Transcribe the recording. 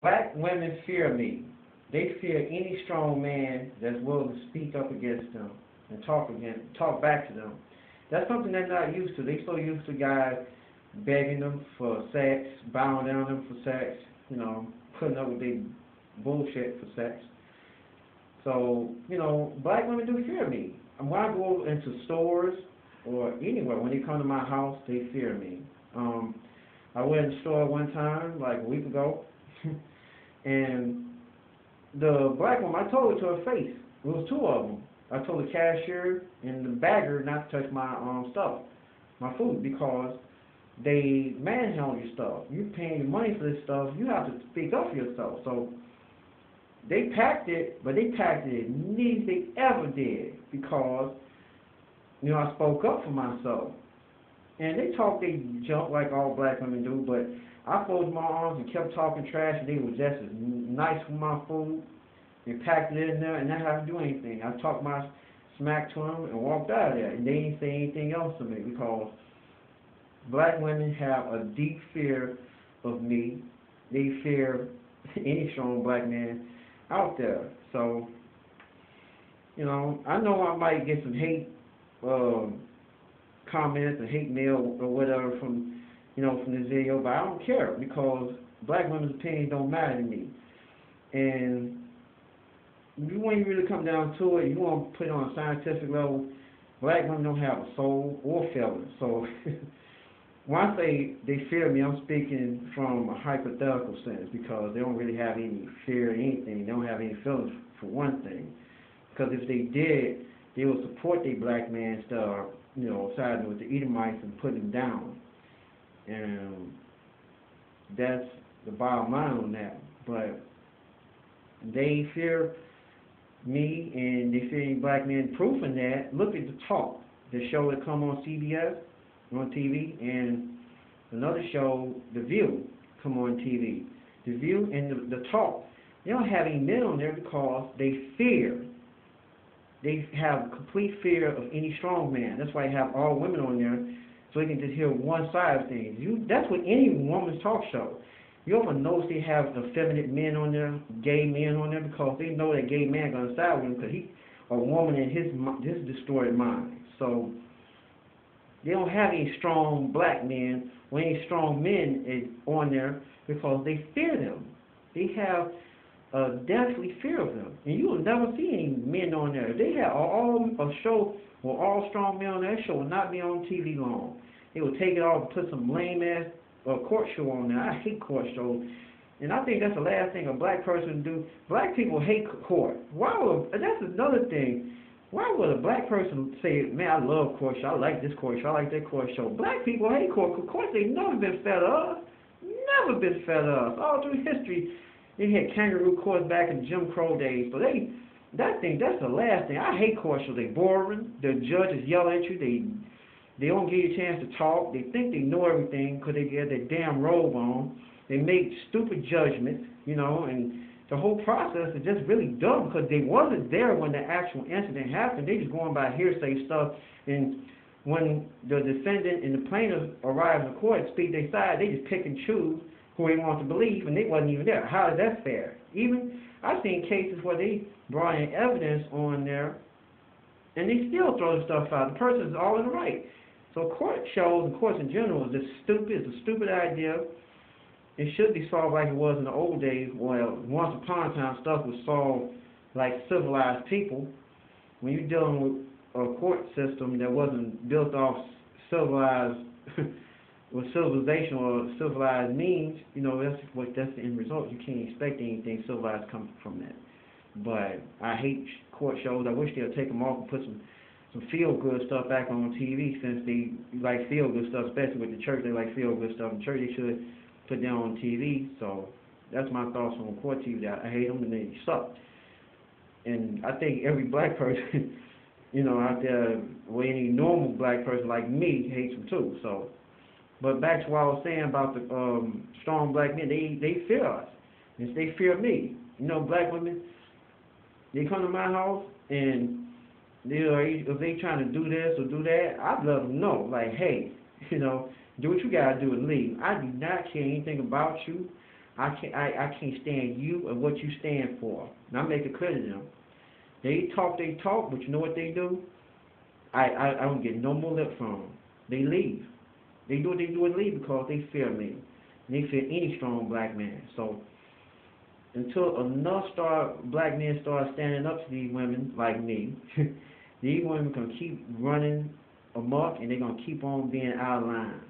Black women fear me. They fear any strong man that's willing to speak up against them and talk back to them. That's something they're not used to. They so used to guys begging them for sex, bowing down them for sex, putting up with their bullshit for sex. So, black women do fear me. And when I go into stores or anywhere, when they come to my house, they fear me. Um, I went in the store one time, like a week ago, and the black woman, I told her to her face. It was two of them. I told the cashier and the bagger not to touch my stuff, my food, because they manhandle your stuff. You paying your money for this stuff. You have to speak up for yourself. So they packed it, but they packed it as neat as they ever did because I spoke up for myself. And they talk they junk like all black women do, but I folded my arms and kept talking trash, and they were just as nice with my food. They packed it in there, and I didn't have to do anything. I talked my smack to them and walked out of there, and they didn't say anything else to me because black women have a deep fear of me. They fear any strong black man out there. So, I know I might get some hate comments and hate mail or whatever from this video, but I don't care because black women's opinions don't matter to me. And when you really come down to it, you want to put it on a scientific level, black women don't have a soul or feelings. So when I say they fear me, I'm speaking from a hypothetical sense because they don't really have any fear or anything. They don't have any feelings for one thing. Because if they did, they would support their black man instead of, siding with the Edomites and putting them down. And that's the bottom line on that. But they fear me and they fear any black man. Proof in that, look at the talk, the show that come on CBS, on TV, and another show, The View, come on TV. The View and the talk, they don't have any men on there because they fear. They have complete fear of any strong man. That's why they have all women on there, so they can just hear one side of things. That's what any woman's talk show. You ever notice they have effeminate men on there, gay men on there, because they know that gay man gonna side with him because he a woman in his distorted mind. So they don't have any strong black men or any strong men on there because they fear them. They have deathly fear of them. And you will never see any men on there. If they had a show with all strong men on there, that show will not be on TV long. They will take it off and put some lame ass court show on there. I hate court shows. And I think that's the last thing a black person do. Black people hate court. That's another thing. Why would a black person say, man, I love court show, I like this court show, I like that court show? Black people hate court. Courts ain't never been fed up. Never been fed up. All through history, they had kangaroo courts back in Jim Crow days. So that's the last thing. I hate court shows. They boring. The judges yell at you. They don't give you a chance to talk. They think they know everything because they get their damn robe on. They make stupid judgments, and the whole process is just really dumb because they wasn't there when the actual incident happened. They just going by hearsay stuff. And when the defendant and the plaintiff arrive in court and speak their side, they just pick and choose who they want to believe, and they wasn't even there. How is that fair? Even I've seen cases where they brought in evidence on there, and they still throw the stuff out. The person is all in the right. So court shows and courts in general is just stupid. It's a stupid idea. It should be solved like it was in the old days. Well, once upon a time, stuff was solved like civilized people. When you're dealing with a court system that wasn't built off civilized with civilization or civilized means, that's the end result. You can't expect anything civilized come from that. But I hate court shows. I wish they'd take them off and put some feel-good stuff back on TV since they like feel-good stuff, especially with the church. They like feel-good stuff. The church, they should put down on TV. So that's my thoughts on court TV. I hate them and they suck. And I think every black person, out there, or any normal black person like me hates them too. So, but back to what I was saying about the strong black men, they fear us. And they fear me. Black women, they come to my house and if they trying to do this or do that, I'd let them know, like, hey, do what you gotta do and leave. I do not care anything about you. I can't stand you and what you stand for. And I make it clear to them. They talk, but you know what they do? I don't get no more lip from them. They leave. They do what they do and leave because they fear me. And they fear any strong black man. So until enough black men start standing up to these women like me, these women gonna keep running amok and they're gonna keep on being out of line.